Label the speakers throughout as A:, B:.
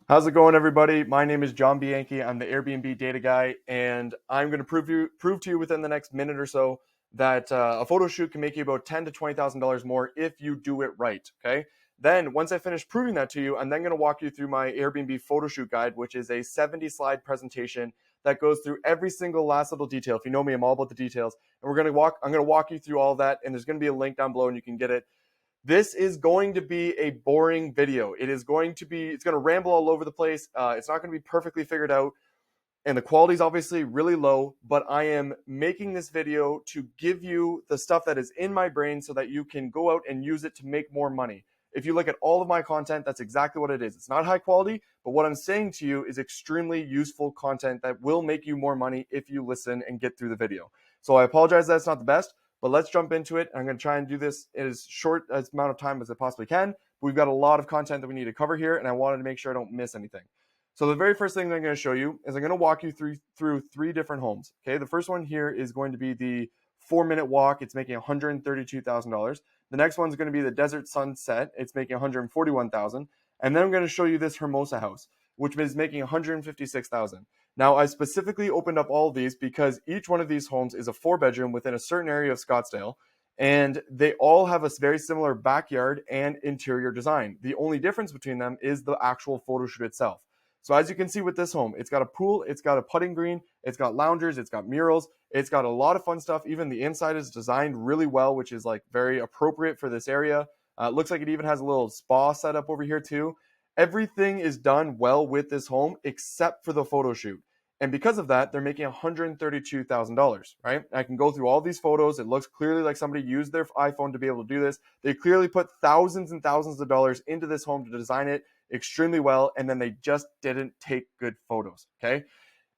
A: How's it going, everybody? My name is John Bianchi. I'm the Airbnb data guy, and I'm going to prove to you within the next minute or so that a photo shoot can make you about $10,000 to $20,000 more if you do it right. Okay. Then once I finish proving that to you, I'm then going to walk you through my Airbnb photo shoot guide, which is a 70-slide presentation that goes through every single last little detail. If you know me, I'm all about the details, and I'm going to walk you through all that, and there's going to be a link down below, and you can get it. This is going to be a boring video. It's going to ramble all over the place. It's not going to be perfectly figured out. And the quality is obviously really low, but I am making this video to give you the stuff that is in my brain so that you can go out and use it to make more money. If you look at all of my content, that's exactly what it is. It's not high quality, but what I'm saying to you is extremely useful content that will make you more money if you listen and get through the video. So I apologize that it's not the best, but let's jump into it. I'm going to try and do this in as short as amount of time as I possibly can. But we've got a lot of content that we need to cover here, and I wanted to make sure I don't miss anything. So the very first thing that I'm going to show you is I'm going to walk you through three different homes. Okay, the first one here is going to be the 4-minute walk. It's making $132,000. The next one's going to be the Desert Sunset. It's making $141,000. And then I'm going to show you this Hermosa house, which is making $156,000. Now, I specifically opened up all of these because each one of these homes is a 4-bedroom within a certain area of Scottsdale, and they all have a very similar backyard and interior design. The only difference between them is the actual photo shoot itself. So as you can see with this home, it's got a pool, it's got a putting green, it's got loungers, it's got murals, it's got a lot of fun stuff. Even the inside is designed really well, which is like very appropriate for this area. It looks like it even has a little spa set up over here too. Everything is done well with this home except for the photo shoot. And because of that, they're making $132,000, right? I can go through all these photos. It looks clearly like somebody used their iPhone to be able to do this. They clearly put thousands and thousands of dollars into this home to design it extremely well, and then they just didn't take good photos. Okay.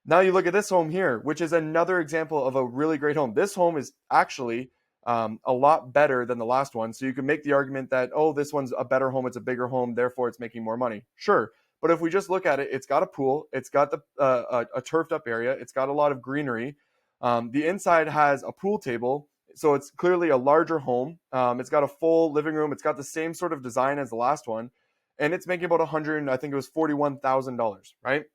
A: Now you look at this home here, which is another example of a really great home. This home is actually a lot better than the last one. So you can make the argument that, oh, this one's a better home, it's a bigger home, therefore it's making more money. Sure. But if we just look at it, it's got a pool, it's got a turfed up area, it's got a lot of greenery. The inside has a pool table, so it's clearly a larger home. It's got a full living room. It's got the same sort of design as the last one, and it's making about I think it was $41,000, right?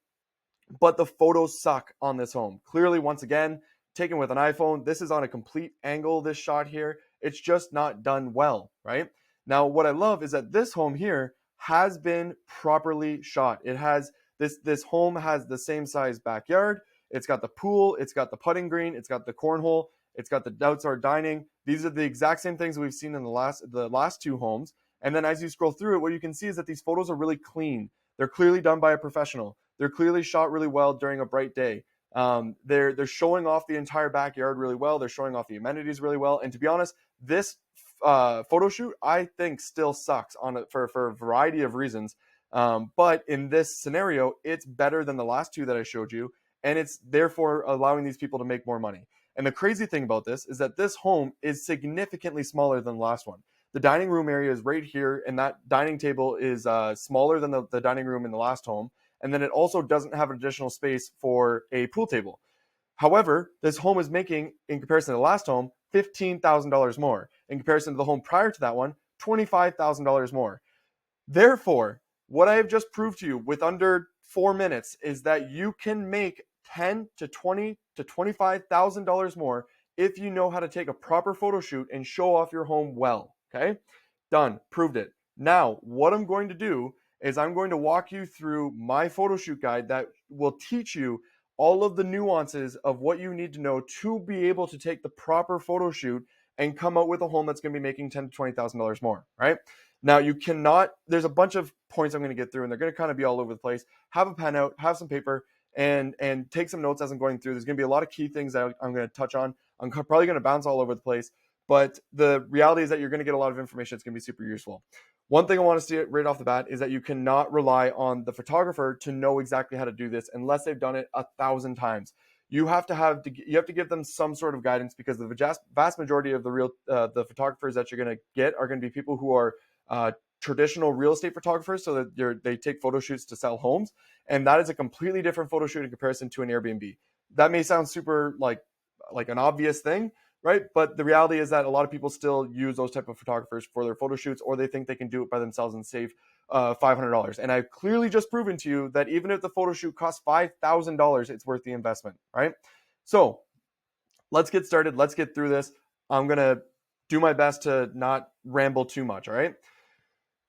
A: But the photos suck on this home. Clearly, once again, taken with an iPhone. This is on a complete angle, this shot here. It's just not done well, right? Now, what I love is that this home here has been properly shot. It has this home has the same size backyard. It's got the pool, it's got the putting green, it's got the cornhole, it's got the outside dining. These are the exact same things we've seen in the last two homes. And then as you scroll through it, what you can see is that these photos are really clean. They're clearly done by a professional. They're clearly shot really well during a bright day. They're showing off the entire backyard really well. They're showing off the amenities really well. And to be honest, this photo shoot I think still sucks on it for a variety of reasons. But in this scenario, it's better than the last two that I showed you, and it's therefore allowing these people to make more money. And the crazy thing about this is that this home is significantly smaller than the last one. The dining room area is right here, and that dining table is smaller than the dining room in the last home. And then it also doesn't have additional space for a pool table. However, this home is making, in comparison to the last home, $15,000 more. In comparison to the home prior to that one, $25,000 more. Therefore, what I have just proved to you with under 4 minutes is that you can make $10,000 to $20,000 to $25,000 more if you know how to take a proper photo shoot and show off your home well. Okay, done, proved it. Now, what I'm going to do is I'm going to walk you through my photo shoot guide that will teach you all of the nuances of what you need to know to be able to take the proper photo shoot and come out with a home that's going to be making $10,000 to $20,000 more, right? Now, you cannot, there's a bunch of points I'm going to get through, and they're going to kind of be all over the place. Have a pen out, have some paper, and take some notes as I'm going through. There's going to be a lot of key things that I'm going to touch on. I'm probably going to bounce all over the place, but the reality is that you're going to get a lot of information. It's going to be super useful. One thing I want to see right off the bat is that you cannot rely on the photographer to know exactly how to do this unless they've done it 1,000 times. You have to give them some sort of guidance, because the vast majority of the photographers that you're going to get are going to be people who are traditional real estate photographers, so that they take photo shoots to sell homes, and that is a completely different photo shoot in comparison to an Airbnb. That may sound super like an obvious thing, right? But the reality is that a lot of people still use those type of photographers for their photo shoots, or they think they can do it by themselves and save $500. And I've clearly just proven to you that even if the photo shoot costs $5,000, it's worth the investment, right? So let's get started. Let's get through this. I'm going to do my best to not ramble too much, all right?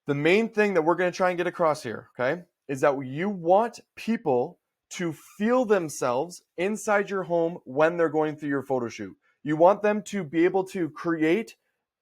A: The main thing that we're going to try and get across here, okay, is that you want people to feel themselves inside your home when they're going through your photo shoot. You want them to be able to create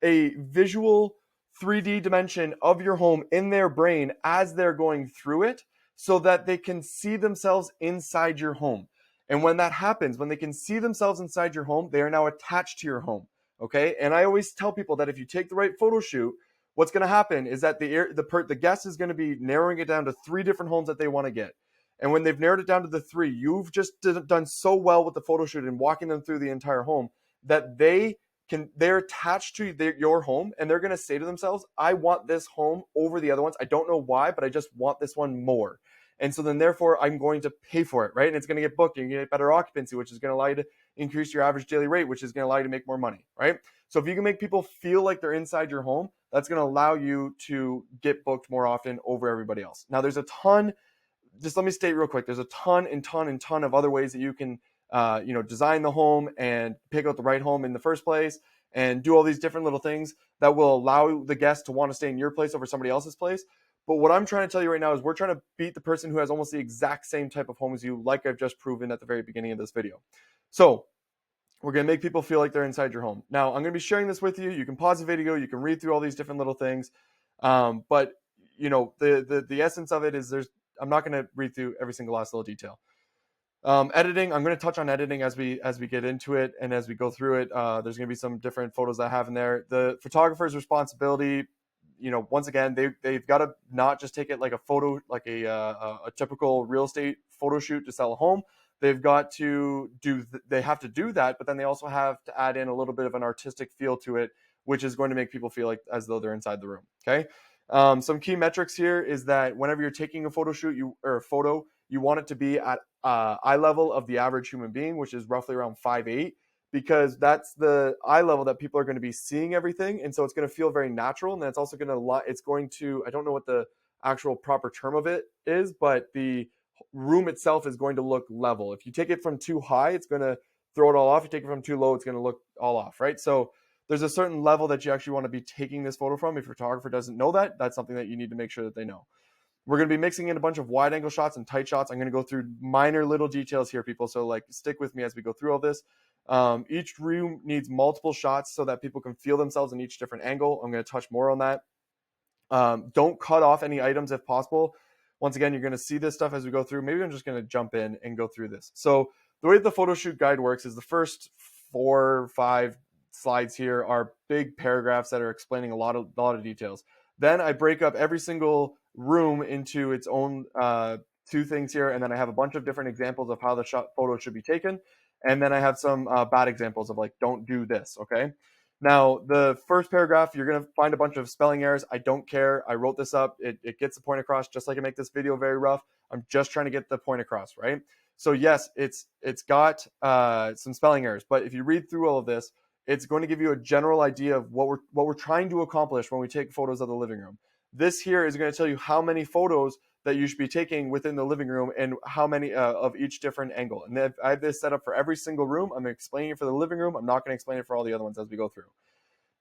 A: a visual 3D dimension of your home in their brain as they're going through it so that they can see themselves inside your home. And when that happens, when they can see themselves inside your home, they are now attached to your home, okay? And I always tell people that if you take the right photo shoot, what's going to happen is that the guest is going to be narrowing it down to 3 different homes that they want to get. And when they've narrowed it down to the 3, you've just done so well with the photo shoot and walking them through the entire home that they're attached to your home, and they're going to say to themselves, I want this home over the other ones. I don't know why, but I just want this one more. And so then therefore I'm going to pay for it, right? And it's going to get booked, and you get better occupancy, which is going to allow you to increase your average daily rate, which is going to allow you to make more money, right? So if you can make people feel like they're inside your home, that's going to allow you to get booked more often over everybody else. Now there's a ton, just let me state real quick, there's a ton of other ways that you can design the home and pick out the right home in the first place and do all these different little things that will allow the guest to want to stay in your place over somebody else's place. But what I'm trying to tell you right now is we're trying to beat the person who has almost the exact same type of home as you, like I've just proven at the very beginning of this video. So we're going to make people feel like they're inside your home. Now, I'm going to be sharing this with you. You can pause the video. You can read through all these different little things. But, the essence of it is I'm not going to read through every single last little detail. Editing, I'm going to touch on editing as we get into it and as we go through it. There's going to be some different photos that I have in there. The photographer's responsibility, once again, they've got to not just take it like a photo, like a typical real estate photo shoot to sell a home. They've got to they have to do that, but then they also have to add in a little bit of an artistic feel to it, which is going to make people feel like as though they're inside the room. Okay. Some key metrics here is that whenever you're taking a photo shoot, you want it to be at eye level of the average human being, which is roughly around 5'8", because that's the eye level that people are going to be seeing everything, and so it's going to feel very natural. And then it's also going to, I don't know what the actual proper term of it is, but the room itself is going to look level. If you take it from too high, it's going to throw it all off. You take it from too low, it's going to look all off, right? So there's a certain level that you actually want to be taking this photo from. If your photographer doesn't know that, that's something that you need to make sure that they know. We're going to be mixing in a bunch of wide angle shots and tight shots. I'm going to go through minor little details here, people. So stick with me as we go through all this. Each room needs multiple shots so that people can feel themselves in each different angle. I'm going to touch more on that. Don't cut off any items if possible. Once again, you're going to see this stuff as we go through. Maybe I'm just going to jump in and go through this. So the way the photo shoot guide works is the first 4 or 5 slides here are big paragraphs that are explaining a lot of details. Then I break up every single room into its own 2 things here, and then I have a bunch of different examples of how the photo should be taken, and then I have some bad examples of don't do this, okay? Now, the first paragraph, you're going to find a bunch of spelling errors. I don't care. I wrote this up. It gets the point across, just like I make this video very rough. I'm just trying to get the point across, right? So yes, it's got some spelling errors, but if you read through all of this, it's going to give you a general idea of what we're trying to accomplish when we take photos of the living room. This here is going to tell you how many photos that you should be taking within the living room and how many of each different angle. And I have this set up for every single room. I'm explaining it for the living room. I'm not going to explain it for all the other ones as we go through.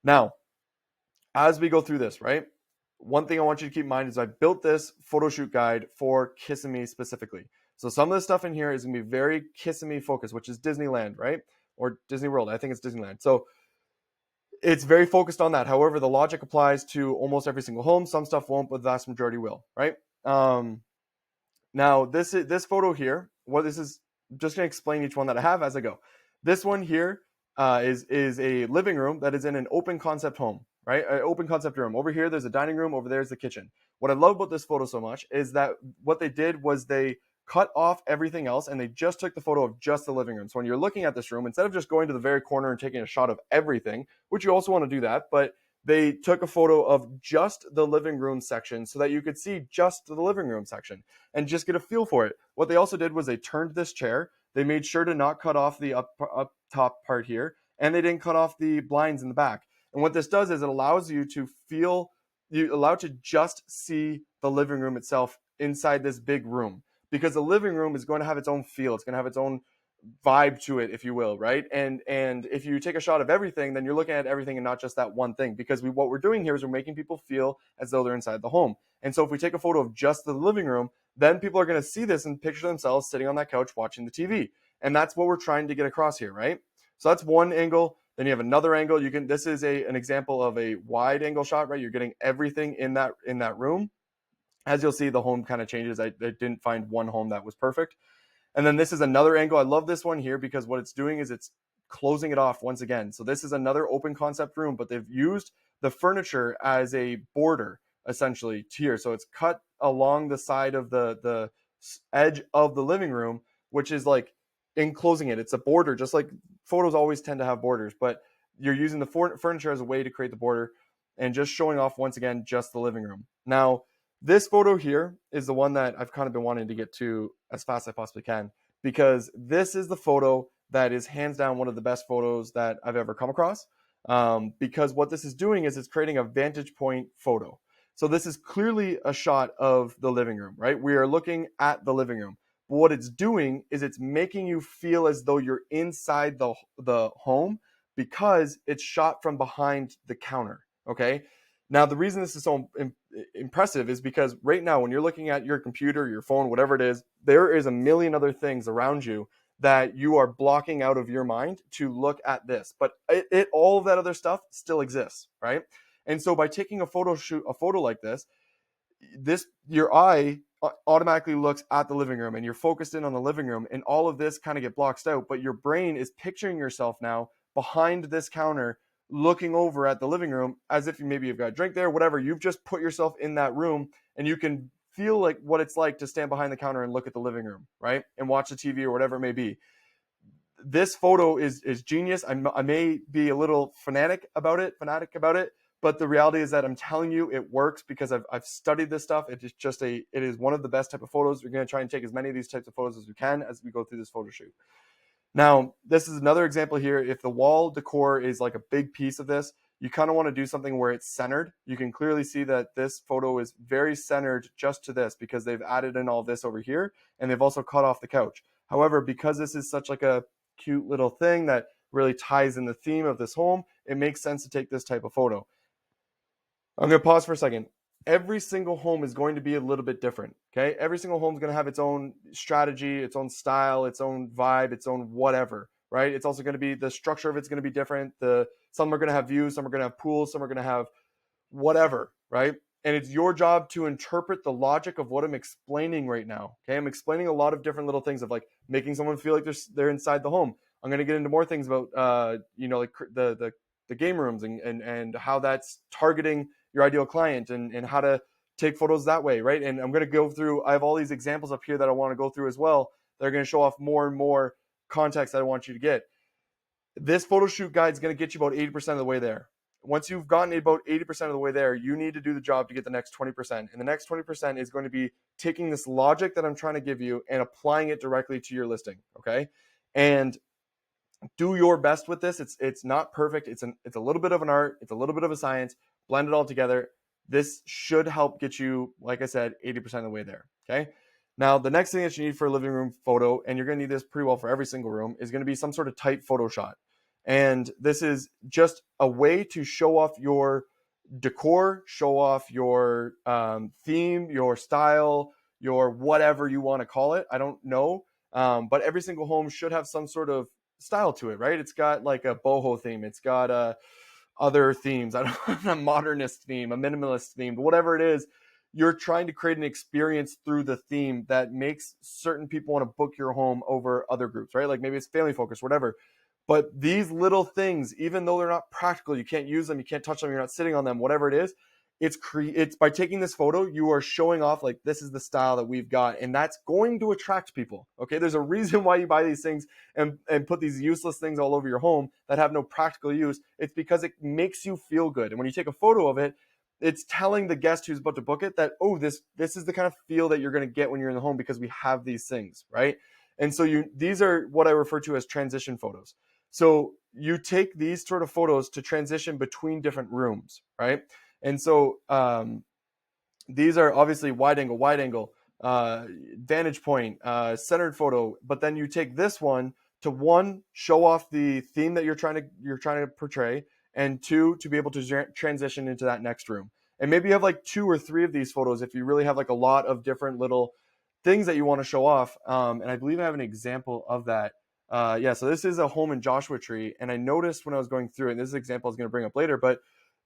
A: Now, as we go through this, right, one thing I want you to keep in mind is I built this photo shoot guide for Kissimmee specifically. So some of the stuff in here is going to be very Kissimmee focused, which is Disneyland, right? Or Disney World. I think it's Disneyland. So it's very focused on that. However, the logic applies to almost every single home. Some stuff won't, but the vast majority will, right? Now, this photo here, this is just going to explain each one that I have as I go. This one here is a living room that is in an open concept home, right? An open concept room. Over here, there's a dining room. Over there is the kitchen. What I love about this photo so much is that what they did was they cut off everything else and they just took the photo of just the living room. So when you're looking at this room, instead of just going to the very corner and taking a shot of everything, which you also want to do that, but they took a photo of just the living room section so that you could see just the living room section and just get a feel for it. What they also did was they turned this chair. They made sure to not cut off the up top part here, and they didn't cut off the blinds in the back. And what this does is it allows you to feel you're allowed to just see the living room itself inside this big room, because the living room is going to have its own feel. It's going to have its own vibe to it, if you will, right? And if you take a shot of everything, then you're looking at everything and not just that one thing, because what we're doing here is we're making people feel as though they're inside the home. And so if we take a photo of just the living room, then people are going to see this and picture themselves sitting on that couch watching the TV. And that's what we're trying to get across here, right? So that's one angle. Then you have another angle. This is an example of a wide angle shot, right? You're getting everything in that room. As you'll see, the home kind of changes. I didn't find one home that was perfect. And then this is another angle. I love this one here because what it's doing is it's closing it off once again. So this is another open concept room, but they've used the furniture as a border essentially here. So it's cut along the side of the edge of the living room, which is like enclosing it. It's a border, just like photos always tend to have borders, but you're using the furniture as a way to create the border and just showing off once again just the living room. Now, this photo here is the one that I've kind of been wanting to get to as fast as I possibly can, because this is the photo that is hands down one of the best photos that I've ever come across. Because what this is doing is it's creating a vantage point photo. So this is clearly a shot of the living room, right? We are looking at the living room. But what it's doing is it's making you feel as though you're inside the home, because it's shot from behind the counter, okay? Now, the reason this is so impressive is because right now, when you're looking at your computer, your phone, whatever it is, there is a million other things around you that you are blocking out of your mind to look at this. But all of that other stuff still exists, right? And so by taking a photo like this, your eye automatically looks at the living room and you're focused in on the living room, and all of this kind of get blocked out, but your brain is picturing yourself now behind this counter looking over at the living room as if you've got a drink there, whatever. You've just put yourself in that room and you can feel like what it's like to stand behind the counter and look at the living room, right? And watch the TV or whatever it may be. This photo is genius. I may be a little fanatic about it, but the reality is that I'm telling you it works because I've studied this stuff. It is one of the best type of photos. We're going to try and take as many of these types of photos as we can as we go through this photo shoot. Now, this is another example here. If the wall decor is like a big piece of this, you kind of want to do something where it's centered. You can clearly see that this photo is very centered just to this, because they've added in all this over here, and they've also cut off the couch. However, because this is such like a cute little thing that really ties in the theme of this home, it makes sense to take this type of photo. I'm going to pause for a second. Every single home is going to be a little bit different, okay? Every single home is going to have its own strategy, its own style, its own vibe, its own whatever, right? It's also going to be, the structure of it's going to be different. Some are going to have views, some are going to have pools, some are going to have whatever, right? And it's your job to interpret the logic of what I'm explaining right now, okay? I'm explaining a lot of different little things of like making someone feel like they're inside the home. I'm going to get into more things about, like the game rooms and how that's targeting your ideal client and how to take photos that way, right? And I'm going to go through, I have all these examples up here that I want to go through as well. They're going to show off more and more context that I want you to get. This photo shoot guide is going to get you about 80% of the way there. Once you've gotten about 80% of the way there, you need to do the job to get the next 20%. And the next 20% is going to be taking this logic that I'm trying to give you and applying it directly to your listing, okay? And do your best with this. It's not perfect. It's a little bit of an art. It's a little bit of a science. Blend it all together. This should help get you, like I said, 80% of the way there. Okay. Now, the next thing that you need for a living room photo, and you're going to need this pretty well for every single room, is going to be some sort of tight photo shot. And this is just a way to show off your decor, show off your theme, your style, your whatever you want to call it. I don't know. But every single home should have some sort of style to it, right? It's got like a boho theme. It's got other themes. I don't know, a modernist theme, a minimalist theme, but whatever it is, you're trying to create an experience through the theme that makes certain people want to book your home over other groups, right? Like maybe it's family focused, whatever. But these little things, even though they're not practical, you can't use them, you can't touch them, you're not sitting on them, whatever it is, it's by taking this photo, you are showing off like this is the style that we've got, and that's going to attract people. Okay, there's a reason why you buy these things and put these useless things all over your home that have no practical use. It's because it makes you feel good, and when you take a photo of it, it's telling the guest who's about to book it that, oh, this is the kind of feel that you're going to get when you're in the home because we have these things, right? And so these are what I refer to as transition photos. So you take these sort of photos to transition between different rooms, right? And so these are obviously wide angle, vantage point, centered photo. But then you take this one to, one, show off the theme that you're trying to portray, and two, to be able to transition into that next room. And maybe you have like two or three of these photos if you really have like a lot of different little things that you want to show off. And I believe I have an example of that. Yeah, so this is a home in Joshua Tree, and I noticed when I was going through it, and this example I was going to bring up later, but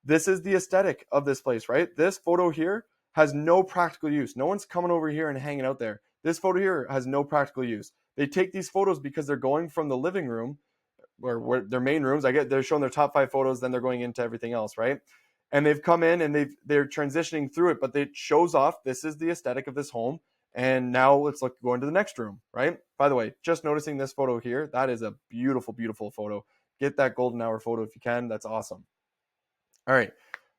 A: this is the aesthetic of this place, right? This photo here has no practical use. No one's coming over here and hanging out there. This photo here has no practical use. They take these photos because they're going from the living room, or where their main rooms. They're showing their top 5 photos, then they're going into everything else, right? And they've come in and they're transitioning through it, but it shows off this is the aesthetic of this home. And now let's go into the next room, right? By the way, just noticing this photo here, that is a beautiful, beautiful photo. Get that golden hour photo if you can. That's awesome. All right,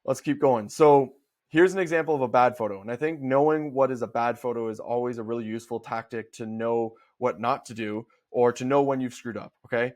A: let's keep going. So here's an example of a bad photo. And I think knowing what is a bad photo is always a really useful tactic to know what not to do, or to know when you've screwed up, okay?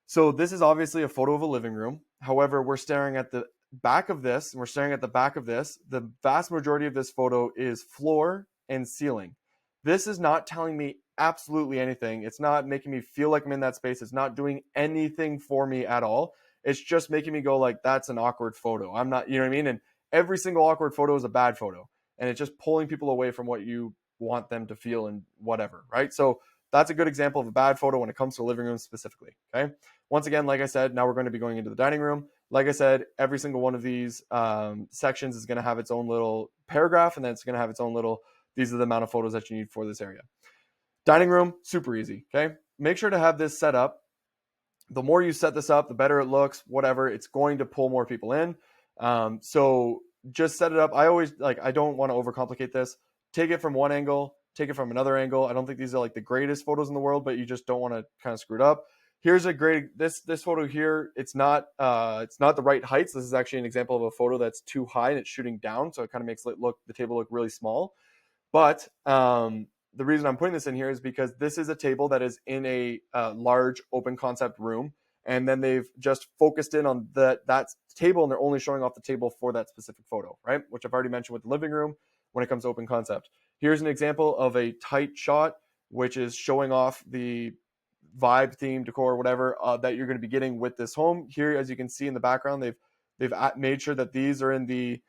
A: So this is obviously a photo of a living room. However, we're staring at the back of this, and we're staring at the back of this. The vast majority of this photo is floor and ceiling. This is not telling me absolutely anything. It's not making me feel like I'm in that space. It's not doing anything for me at all. It's just making me go like, that's an awkward photo. I'm not, you know what I mean? And every single awkward photo is a bad photo. And it's just pulling people away from what you want them to feel and whatever, right? So that's a good example of a bad photo when it comes to a living room specifically, okay? Once again, like I said, now we're going to be going into the dining room. Like I said, every single one of these sections is going to have its own little paragraph, and then it's going to have its own little, these are the amount of photos that you need for this area. Dining room, super easy, okay? Make sure to have this set up. The more you set this up, the better it looks, whatever. It's going to pull more people in. So just set it up. I don't want to overcomplicate this. Take it from one angle, take it from another angle. I don't think these are like the greatest photos in the world, but you just don't want to kind of screw it up. Here's a great, this photo here, it's not the right heights. This is actually an example of a photo that's too high and it's shooting down. So it kind of makes the table look really small. But the reason I'm putting this in here is because this is a table that is in a large open concept room. And then they've just focused in on that table, and they're only showing off the table for that specific photo, right? Which I've already mentioned with the living room when it comes to open concept. Here's an example of a tight shot, which is showing off the vibe, theme, decor, whatever that you're going to be getting with this home. Here, as you can see in the background, they've made sure that these are in the,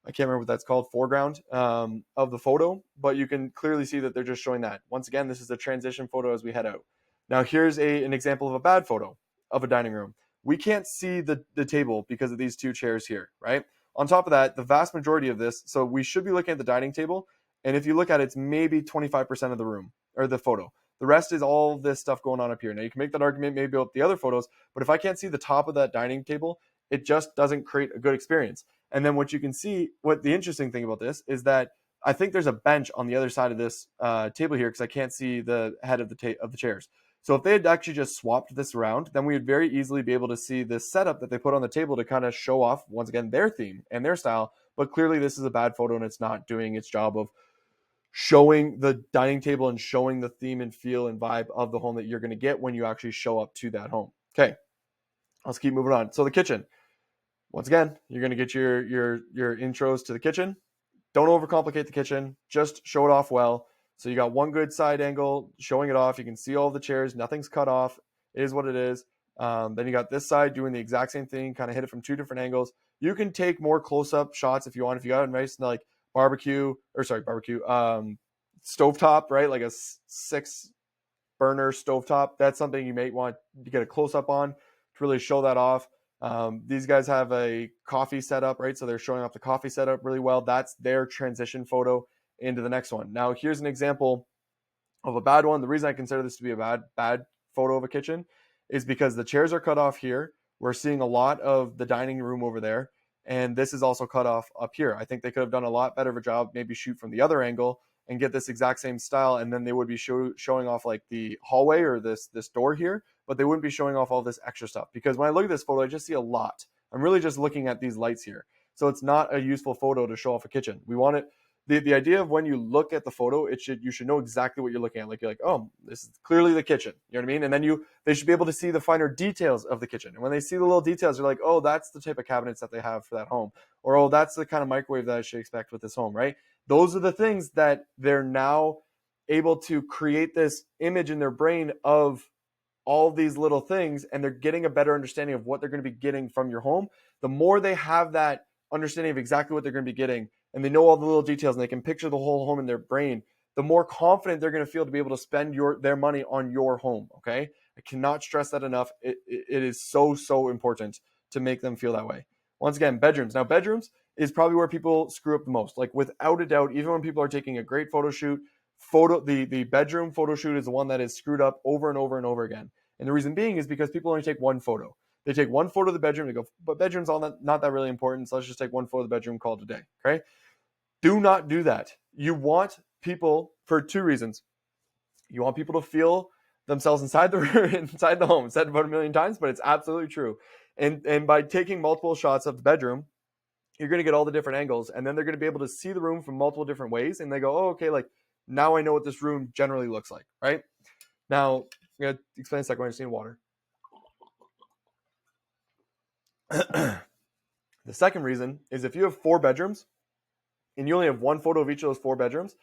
A: I can't remember what that's called, foreground of the photo, but you can clearly see that they're just showing that. Once again, this is a transition photo as we head out. Now here's an example of a bad photo of a dining room. We can't see the table because of these two chairs here, right? On top of that, the vast majority of this, so we should be looking at the dining table, and if you look at it, it's maybe 25% of the room, or the photo. The rest is all this stuff going on up here. Now you can make that argument maybe about the other photos, but if I can't see the top of that dining table, it just doesn't create a good experience. And then what you can see, what the interesting thing about this is that I think there's a bench on the other side of this table here, because I can't see the head of the chairs. So if they had actually just swapped this around, then we would very easily be able to see this setup that they put on the table to kind of show off, once again, their theme and their style. But clearly this is a bad photo and it's not doing its job of showing the dining table and showing the theme and feel and vibe of the home that you're going to get when you actually show up to that home. Okay, let's keep moving on. So the kitchen. Once again, you're going to get your intros to the kitchen. Don't overcomplicate the kitchen. Just show it off well. So you got one good side angle showing it off. You can see all the chairs. Nothing's cut off. It is what it is. Then you got this side doing the exact same thing. Kind of hit it from two different angles. You can take more close-up shots if you want. If you got a nice like stovetop, right? Like a 6-burner stovetop. That's something you may want to get a close-up on to really show that off. These guys have a coffee setup, right? So they're showing off the coffee setup really well. That's their transition photo into the next one. Now, here's an example of a bad one. The reason I consider this to be a bad photo of a kitchen is because the chairs are cut off here. We're seeing a lot of the dining room over there, and this is also cut off up here. I think they could have done a lot better of a job, maybe shoot from the other angle and get this exact same style, and then they would be showing off like the hallway or this door here, but they wouldn't be showing off all this extra stuff. Because when I look at this photo, I just see a lot. I'm really just looking at these lights here. So it's not a useful photo to show off a kitchen. We want it, the idea of when you look at the photo, you should know exactly what you're looking at. Like you're like, oh, this is clearly the kitchen. You know what I mean? And then they should be able to see the finer details of the kitchen. And when they see the little details, they're like, oh, that's the type of cabinets that they have for that home, or oh, that's the kind of microwave that I should expect with this home, right? Those are the things that they're now able to create this image in their brain of all these little things, and they're getting a better understanding of what they're going to be getting from your home. The more they have that understanding of exactly what they're going to be getting, and they know all the little details, and they can picture the whole home in their brain, the more confident they're going to feel to be able to spend their money on your home. Okay, I cannot stress that enough. It is so important to make them feel that way. Once again, bedrooms. Now, bedrooms is probably where people screw up the most. Like, without a doubt, even when people are taking a great photo shoot, the bedroom photo shoot is the one that is screwed up over and over and over again. And the reason being is because people only take one photo. They take one photo of the bedroom, they go, but bedroom's not that really important, so let's just take one photo of the bedroom, call it a day. Okay? Do not do that. You want people, for two reasons. You want people to feel themselves inside the home. It's said about 1 million times, but it's absolutely true. And by taking multiple shots of the bedroom, you're going to get all the different angles, and then they're going to be able to see the room from multiple different ways, and they go, oh, okay, like, now I know what this room generally looks like, right? Now, I'm going to explain a second. I just need water. The second reason is if you have 4 bedrooms and you only have one photo of each of those 4 bedrooms,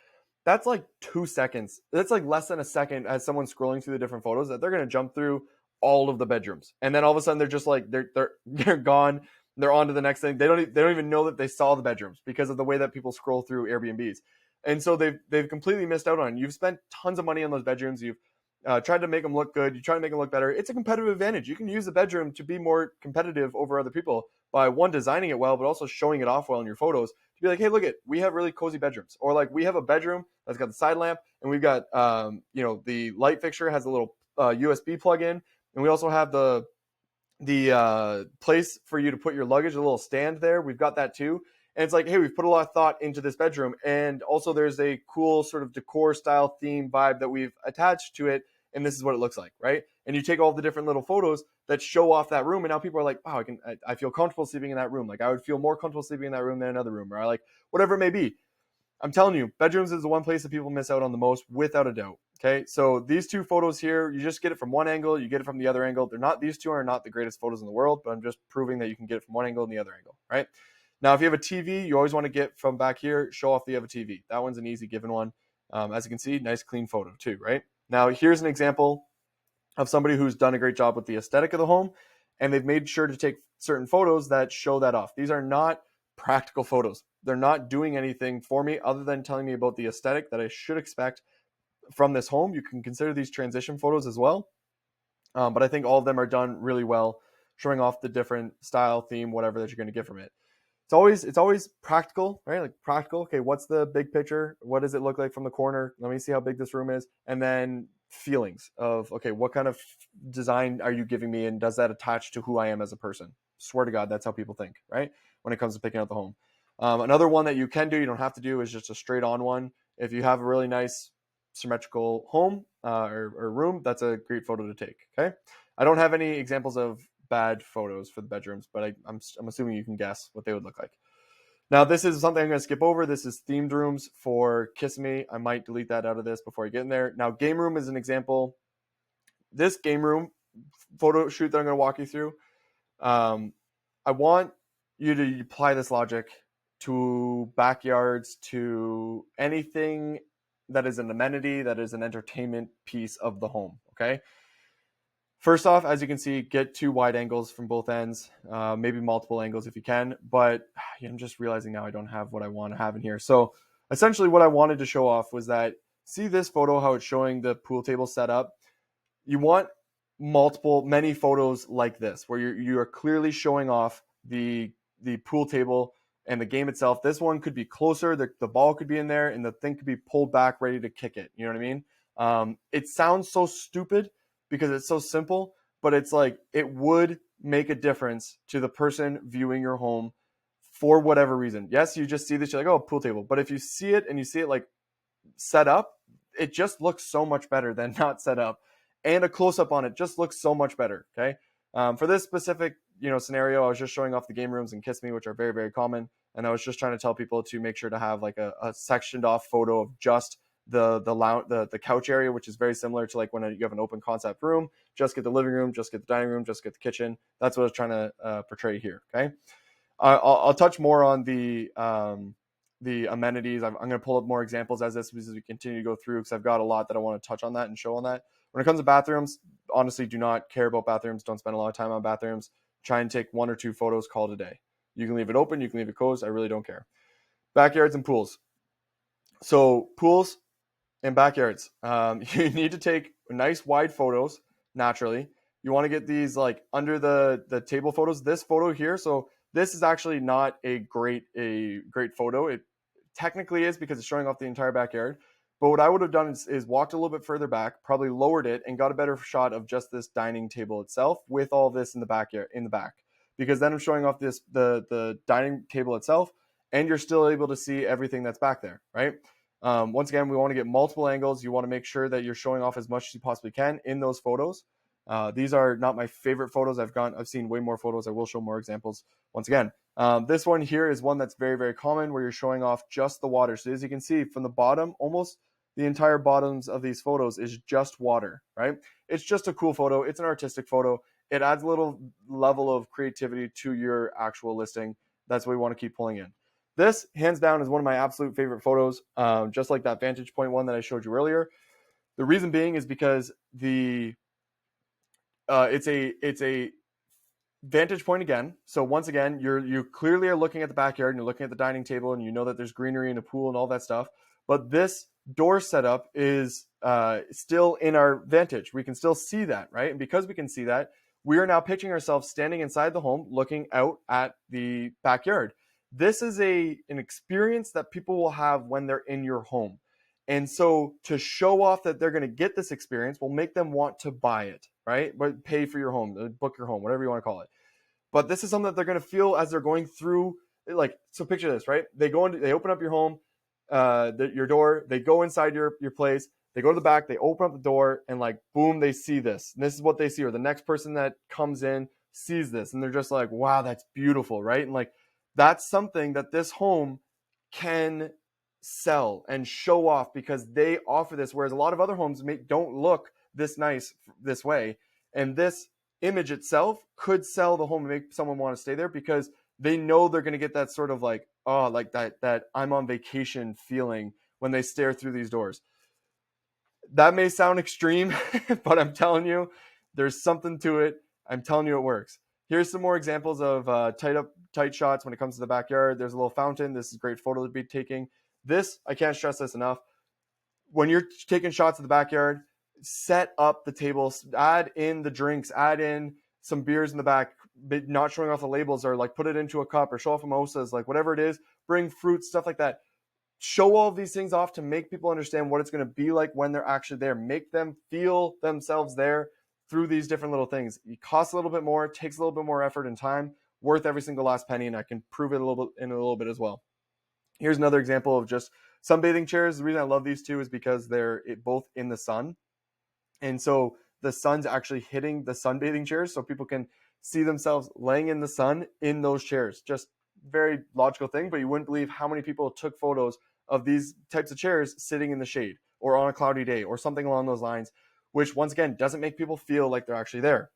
A: that's like 2 seconds. That's like less than a second as someone's scrolling through the different photos that they're going to jump through all of the bedrooms. And then all of a sudden they're just like, they're gone. They're on to the next thing. They don't even know that they saw the bedrooms because of the way that people scroll through Airbnbs. And so they've completely missed out on it. You've spent tons of money on those bedrooms. You've tried to make them look good. You try to make them look better. It's a competitive advantage. You can use the bedroom to be more competitive over other people by, one, designing it well, but also showing it off well in your photos. To be like, hey, look it, we have really cozy bedrooms. Or like, we have a bedroom that's got the side lamp, and we've got the light fixture has a little USB plug-in, and we also have the place for you to put your luggage, a little stand there. We've got that too. And it's like, hey, we've put a lot of thought into this bedroom. And also there's a cool sort of decor style theme vibe that we've attached to it. And this is what it looks like, right? And you take all the different little photos that show off that room. And now people are like, wow, I feel comfortable sleeping in that room. Like, I would feel more comfortable sleeping in that room than another room, or I like whatever it may be. I'm telling you, bedrooms is the one place that people miss out on the most, without a doubt. Okay, so these 2 photos here, you just get it from one angle, you get it from the other angle. These 2 are not the greatest photos in the world, but I'm just proving that you can get it from one angle and the other angle, right? Now, if you have a TV, you always want to get from back here, show off that you have a TV. That one's an easy given one. As you can see, nice clean photo too, right? Now, here's an example of somebody who's done a great job with the aesthetic of the home, and they've made sure to take certain photos that show that off. These are not practical photos. They're not doing anything for me other than telling me about the aesthetic that I should expect from this home. You can consider these transition photos as well. But I think all of them are done really well, showing off the different style, theme, whatever that you're going to get from it. It's always practical, right? Like, practical. Okay, what's the big picture? What does it look like from the corner? Let me see how big this room is. And then feelings of, okay, what kind of design are you giving me, and does that attach to who I am as a person? Swear to God, that's how people think, right? When it comes to picking out the home. Another one that you can do, you don't have to do, is just a straight on one. If you have a really nice symmetrical home or room, that's a great photo to take. Okay, I don't have any examples of bad photos for the bedrooms, but I'm assuming you can guess what they would look like. Now, this is something I'm going to skip over. This is themed rooms for Kiss Me. I might delete that out of this before I get in there. Now, game room is an example. This game room photo shoot that I'm going to walk you through, I want you to apply this logic to backyards, to anything that is an amenity, that is an entertainment piece of the home, okay? First off, as you can see, get 2 wide angles from both ends, maybe multiple angles if you can, but I'm just realizing now I don't have what I want to have in here. So essentially what I wanted to show off was that, see this photo, how it's showing the pool table set up? You want many photos like this, where you are clearly showing off the pool table and the game itself. This one could be closer, the ball could be in there, and the thing could be pulled back, ready to kick it. You know what I mean? It sounds so stupid because it's so simple, but it's like, it would make a difference to the person viewing your home for whatever reason. Yes, you just see this, you're like, oh, pool table. But if you see it and you see it like set up, it just looks so much better than not set up. And a close-up on it just looks so much better, okay? For this specific scenario, I was just showing off the game rooms and Kiss Me, which are very, very common. And I was just trying to tell people to make sure to have like a sectioned off photo of just the couch area, which is very similar to like when you have an open concept room. Just get the living room, just get the dining room, just get the kitchen. That's what I was trying to portray here. Okay, I'll touch more on the amenities. I'm going to pull up more examples as we continue to go through, because I've got a lot that I want to touch on that and show on that. When it comes to bathrooms, honestly, do not care about bathrooms. Don't spend a lot of time on bathrooms. Try and take 1 or 2 photos, call it a day. You can leave it open, you can leave it closed. I really don't care. Backyards and pools. So pools and backyards, you need to take nice wide photos. Naturally, you want to get these like under the table photos. This photo here, so this is actually not a great photo. It technically is, because it's showing off the entire backyard. But what I would have done is walked a little bit further back, probably lowered it, and got a better shot of just this dining table itself with all this in the back, because then I'm showing off the dining table itself, and you're still able to see everything that's back there, right? Once again, we want to get multiple angles. You want to make sure that you're showing off as much as you possibly can in those photos. These are not my favorite photos. I've seen way more photos. I will show more examples once again. This one here is one that's very, very common, where you're showing off just the water. So as you can see from the bottom, almost the entire bottoms of these photos is just water, right? It's just a cool photo. It's an artistic photo. It adds a little level of creativity to your actual listing. That's what we want to keep pulling in. This, hands down, is one of my absolute favorite photos, just like that vantage point one that I showed you earlier. The reason being is because it's a vantage point again. So once again, you clearly are looking at the backyard, and you're looking at the dining table, and you know that there's greenery and a pool and all that stuff. But this door setup is still in our vantage. We can still see that, right? And because we can see that, we are now picturing ourselves standing inside the home, looking out at the backyard. This is an experience that people will have when they're in your home. And so to show off that they're going to get this experience will make them want to buy it, right? But pay for your home, book your home, whatever you want to call it. But this is something that they're going to feel as they're going through. Like, so picture this, right? They open up your home, your door, they go inside your place, they go to the back, they open up the door, and like, boom, they see this. And this is what they see, or the next person that comes in sees this, and they're just like, wow, that's beautiful, right? And like, that's something that this home can sell and show off, because they offer this, whereas a lot of other homes don't look this nice this way. And this image itself could sell the home and make someone want to stay there, because they know they're going to get that sort of like, oh, like that I'm on vacation feeling when they stare through these doors. That may sound extreme, but I'm telling you, there's something to it. I'm telling you, it works. Here's some more examples of tight shots when it comes to the backyard. There's a little fountain. This is a great photo to be taking. This, I can't stress this enough. When you're taking shots of the backyard, set up the tables, add in the drinks, add in some beers in the back, not showing off the labels, or like put it into a cup, or show off mimosas, like whatever it is, bring fruits, stuff like that. Show all of these things off to make people understand what it's going to be like when they're actually there. Make them feel themselves there through these different little things. It costs a little bit more, takes a little bit more effort and time, worth every single last penny, and I can prove it a little bit as well. Here's another example of just sunbathing chairs. The reason I love these two is because they're both in the sun. And so the sun's actually hitting the sunbathing chairs, so people can see themselves laying in the sun in those chairs. Just very logical thing, but you wouldn't believe how many people took photos of these types of chairs sitting in the shade, or on a cloudy day, or something along those lines, which once again doesn't make people feel like they're actually there.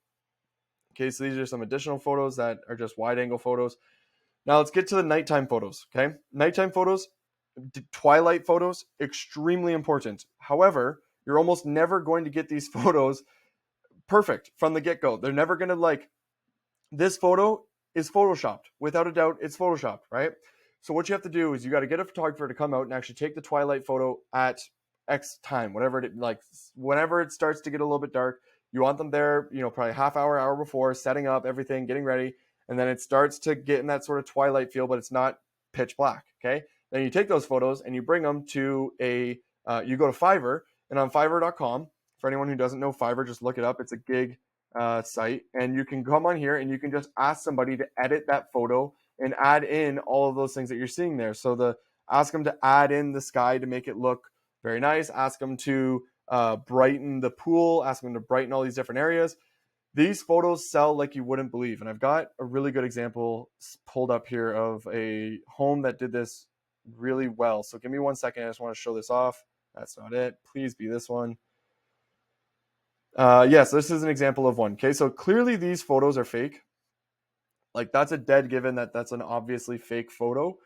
A: Okay, so these are some additional photos that are just wide angle photos. Now let's get to the nighttime photos. Okay, nighttime photos, twilight photos, extremely important. However, you're almost never going to get these photos perfect from the get-go. They're never going to like, this photo is photoshopped. Without a doubt, it's photoshopped, right? So what you have to do is you got to get a photographer to come out and actually take the twilight photo at X time, whenever it starts to get a little bit dark. You want them there, probably hour before, setting up everything, getting ready, and then it starts to get in that sort of twilight feel, but it's not pitch black, okay? Then you take those photos and you bring them to you go to Fiverr, and on Fiverr.com, for anyone who doesn't know Fiverr, just look it up. It's a gig site, and you can come on here and you can just ask somebody to edit that photo and add in all of those things that you're seeing there. So ask them to add in the sky to make it look very nice. Ask them to brighten the pool. Ask them to brighten all these different areas. These photos sell like you wouldn't believe. And I've got a really good example pulled up here of a home that did this really well. So give me 1 second. I just want to show this off. That's not it. Please be this one. Yes, this is an example of one. Okay, so clearly these photos are fake. Like that's a dead given that that's an obviously fake photo.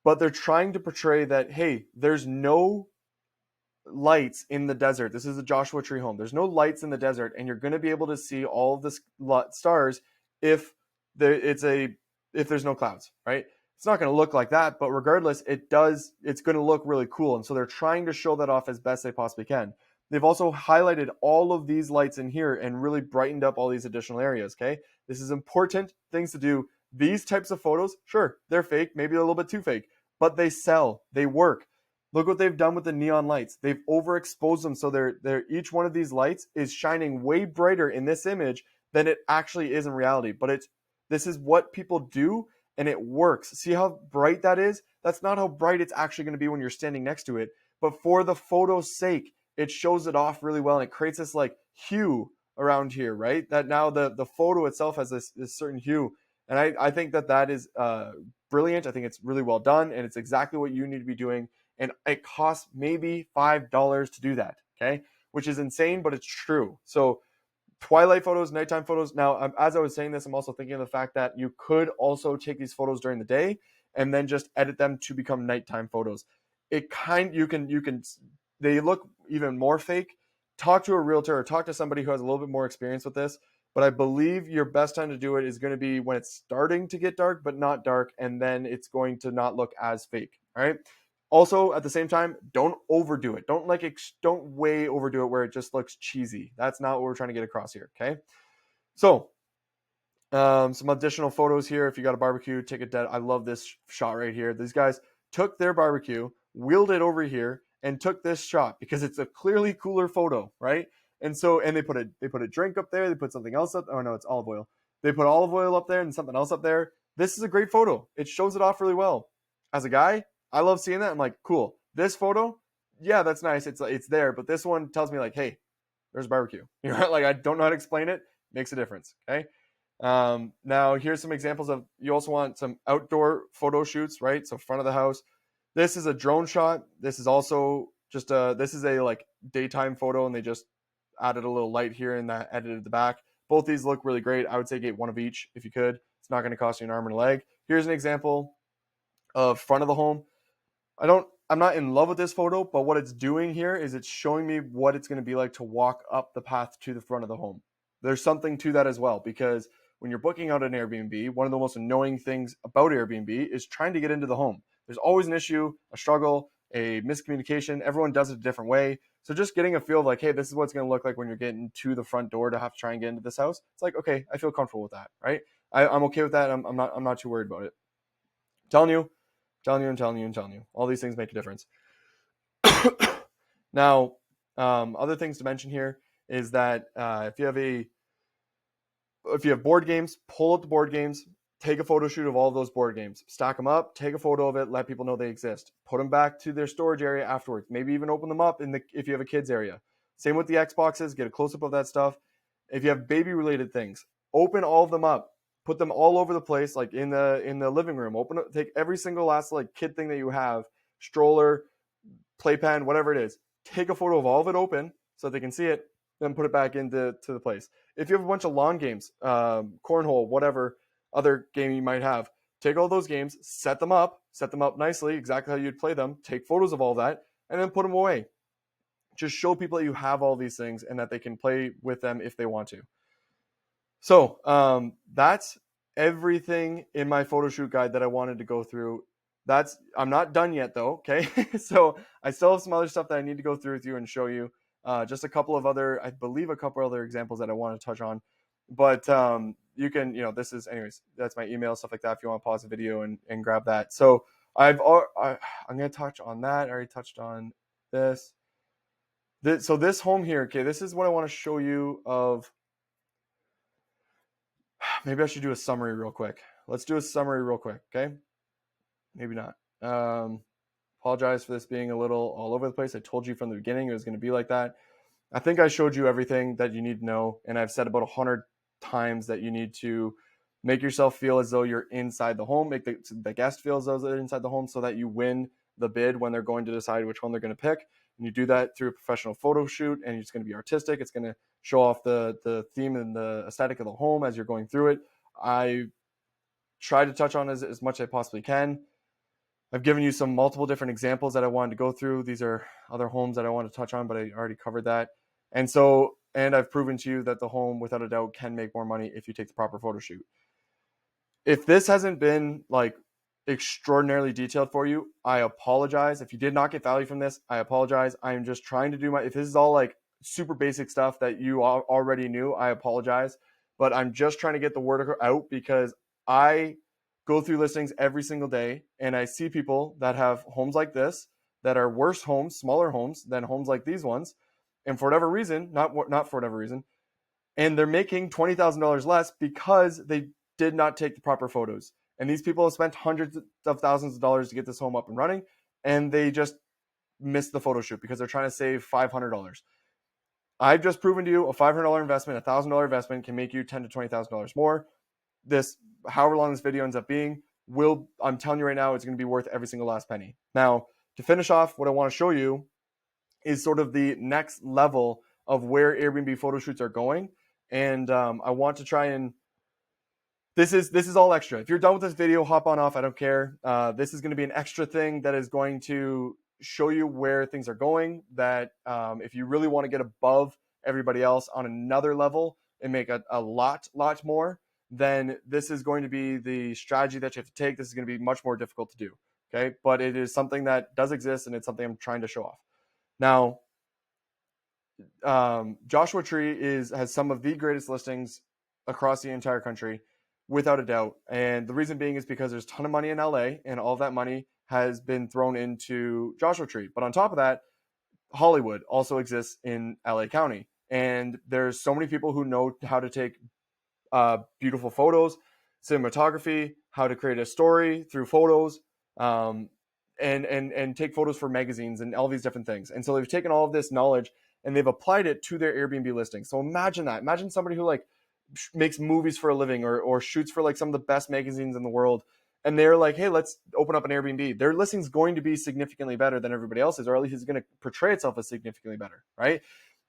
A: But they're trying to portray that, hey, there's no lights in the desert. This is a Joshua Tree home. There's no lights in the desert, and you're going to be able to see all of the stars if if there's no clouds, right? It's not going to look like that, but regardless, it does. It's going to look really cool, and so they're trying to show that off as best they possibly can. They've also highlighted all of these lights in here and really brightened up all these additional areas. Okay, this is important things to do. These types of photos, sure, they're fake, maybe a little bit too fake, but they sell, they work. Look what they've done with the neon lights. They've overexposed them so they're each one of these lights is shining way brighter in this image than it actually is in reality. But this is what people do and it works. See how bright that is? That's not how bright it's actually going to be when you're standing next to it. But for the photo's sake, it shows it off really well and it creates this like hue around here, right? That now the photo itself has this certain hue. And I think that is brilliant. I think it's really well done and it's exactly what you need to be doing, and it costs maybe $5 to do that, okay? Which is insane, but it's true. So twilight photos, nighttime photos. Now, as I was saying this, I'm also thinking of the fact that you could also take these photos during the day and then just edit them to become nighttime photos. They look even more fake. Talk to a realtor or talk to somebody who has a little bit more experience with this. But I believe your best time to do it is going to be when it's starting to get dark, but not dark, and then it's going to not look as fake. All right. Also, at the same time, don't overdo it. Don't way overdo it where it just looks cheesy. That's not what we're trying to get across here. Okay. So, some additional photos here. If you got a barbecue, take a dead. I love this shot right here. These guys took their barbecue, wheeled it over here, and took this shot because it's a clearly cooler photo, right? And so, and they put a drink up there. They put something else up. Oh no, it's olive oil. They put olive oil up there and something else up there. This is a great photo. It shows it off really well. As a guy, I love seeing that. I'm like, cool. This photo, yeah, that's nice. It's there, but this one tells me like, hey, there's barbecue. You know, like I don't know how to explain it. Makes a difference. Okay. Now here's some examples of. You also want some outdoor photo shoots, right? So front of the house. This is a drone shot. This is also just this is a like daytime photo, and they just added a little light here and that edited the back. Both these look really great. I would say get one of each if you could. It's not going to cost you an arm and a leg. Here's an example of front of the home. I'm not in love with this photo, but what it's doing here is it's showing me what it's going to be like to walk up the path to the front of the home. There's something to that as well, because when you're booking out an Airbnb, one of the most annoying things about Airbnb is trying to get into the home. There's always an issue, a struggle, a miscommunication. Everyone does it a different way. So just getting a feel of like, hey, this is what it's going to look like when you're getting to the front door to have to try and get into this house. It's like, okay, I feel comfortable with that, right? I'm okay with that. I'm not too worried about it. I'm telling you, I'm telling you. All these things make a difference. Now, other things to mention here is that if you have board games, pull up the board games, take a photo shoot of all of those board games, stack them up, take a photo of it, let people know they exist, put them back to their storage area afterwards, maybe even open them up if you have a kids area. Same with the Xboxes, get a close up of that stuff. If you have baby related things, open all of them up, put them all over the place, like in the living room. Take every single last like kid thing that you have, stroller, playpen, whatever it is. Take a photo of all of it open so they can see it, then put it back into the place. If you have a bunch of lawn games, cornhole, whatever other game you might have, take all those games, set them up nicely, exactly how you'd play them, take photos of all that, and then put them away. Just show people that you have all these things and that they can play with them if they want to. So that's everything in my photo shoot guide that I wanted to go through. I'm not done yet though, okay? So I still have some other stuff that I need to go through with you and show you. Just a couple other examples that I want to touch on. But you can, this is, anyways, that's my email, stuff like that, if you want to pause the video and grab that. So I'm going to touch on that. I already touched on this. So this home here, okay, this is what I want to show you of. Maybe I should do a summary real quick. Let's do a summary real quick, okay? Maybe not. Apologize for this being a little all over the place. I told you from the beginning it was going to be like that. I think I showed you everything that you need to know, and I've said about times that you need to make yourself feel as though you're inside the home, make the guest feel as though they're inside the home, so that you win the bid when they're going to decide which home they're going to pick. And you do that through a professional photo shoot, and it's going to be artistic. It's going to show off the theme and the aesthetic of the home as you're going through it. I try to touch on as much as I possibly can. I've given you some multiple different examples that I wanted to go through. These are other homes that I want to touch on, but I already covered that. And I've proven to you that the home, without a doubt, can make more money if you take the proper photo shoot. If this hasn't been like extraordinarily detailed for you, I apologize. If you did not get value from this, I apologize. I'm just trying to do if this is all like super basic stuff that you already knew, I apologize. But I'm just trying to get the word out, because I go through listings every single day and I see people that have homes like this that are worse homes, smaller homes than homes like these ones. And for whatever reason, not for whatever reason, and they're making $20,000 less because they did not take the proper photos. And these people have spent hundreds of thousands of dollars to get this home up and running, and they just missed the photo shoot because they're trying to save $500. I've just proven to you a $500 investment, a $1,000 investment can make you $10,000 to $20,000 more. This, however long this video ends up being, I'm telling you right now, it's going to be worth every single last penny. Now, to finish off, what I want to show you is sort of the next level of where Airbnb photo shoots are going. And I want to try and this is all extra. If you're done with this video, hop on off. I don't care. This is going to be an extra thing that is going to show you where things are going. That if you really want to get above everybody else on another level and make a lot more, then this is going to be the strategy that you have to take. This is going to be much more difficult to do. Okay, but it is something that does exist, and it's something I'm trying to show off. Now, Joshua Tree has some of the greatest listings across the entire country, without a doubt. And the reason being is because there's a ton of money in LA, and all that money has been thrown into Joshua Tree. But on top of that, Hollywood also exists in LA County. And there's so many people who know how to take beautiful photos, cinematography, how to create a story through photos, and take photos for magazines and all these different things. And so they've taken all of this knowledge and they've applied it to their Airbnb listing. So imagine that. Imagine somebody who like makes movies for a living or shoots for like some of the best magazines in the world. And they're like, hey, let's open up an Airbnb. Their listing's going to be significantly better than everybody else's, or at least it's going to portray itself as significantly better, right?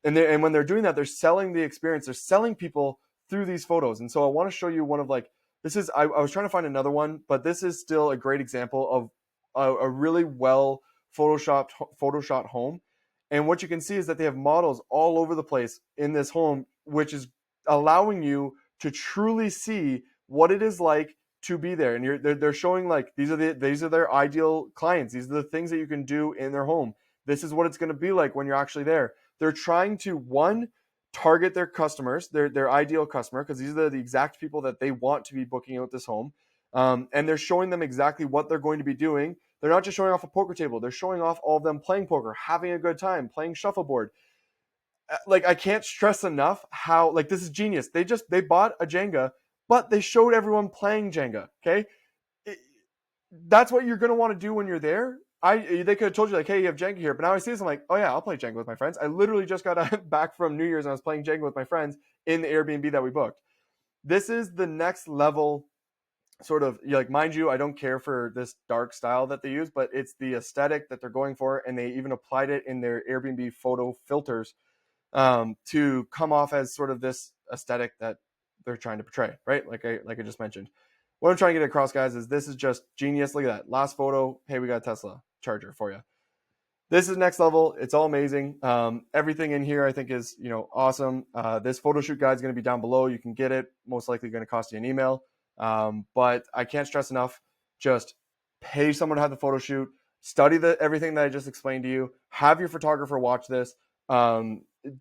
A: And when they're doing that, they're selling the experience. They're selling people through these photos. And so I want to show you one of like, this is, I was trying to find another one, but this is still a great example of a really well photoshopped home. And what you can see is that they have models all over the place in this home, which is allowing you to truly see what it is like to be there. And they're showing like these are their ideal clients. These are the things that you can do in their home. This is what it's going to be like when you're actually there. They're trying to target their customers, their ideal customer, because these are the exact people that they want to be booking out this home. And they're showing them exactly what they're going to be doing. They're not just showing off a poker table. They're showing off all of them playing poker, having a good time, playing shuffleboard. Like, I can't stress enough how, like, this is genius. They bought a Jenga, but they showed everyone playing Jenga. Okay. That's what you're going to want to do when you're there. They could have told you like, hey, you have Jenga here, but now I see this, I'm like, oh yeah, I'll play Jenga with my friends. I literally just got back from New Year's and I was playing Jenga with my friends in the Airbnb that we booked. This is the next level, sort of, like, mind you, I don't care for this dark style that they use, but it's the aesthetic that they're going for, and they even applied it in their Airbnb photo filters to come off as sort of this aesthetic that they're trying to portray, right? Like I just mentioned. What I'm trying to get across, guys, is this is just genius. Look at that last photo. Hey, we got a Tesla charger for you. This is next level. It's all amazing. Everything in here I think is awesome. This photo shoot guide is going to be down below. You can get it. Most likely going to cost you an email. But I can't stress enough, just pay someone to have the photo shoot, study everything that I just explained to you, have your photographer watch this,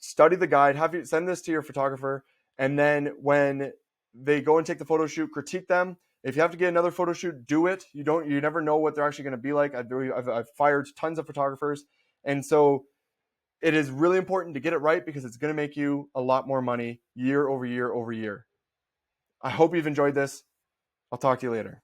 A: study the guide, send this to your photographer, and then when they go and take the photo shoot, critique them. If you have to get another photo shoot, do it. You never know what they're actually going to be like. I've fired tons of photographers. And so it is really important to get it right, because it's going to make you a lot more money year over year over year. I hope you've enjoyed this. I'll talk to you later.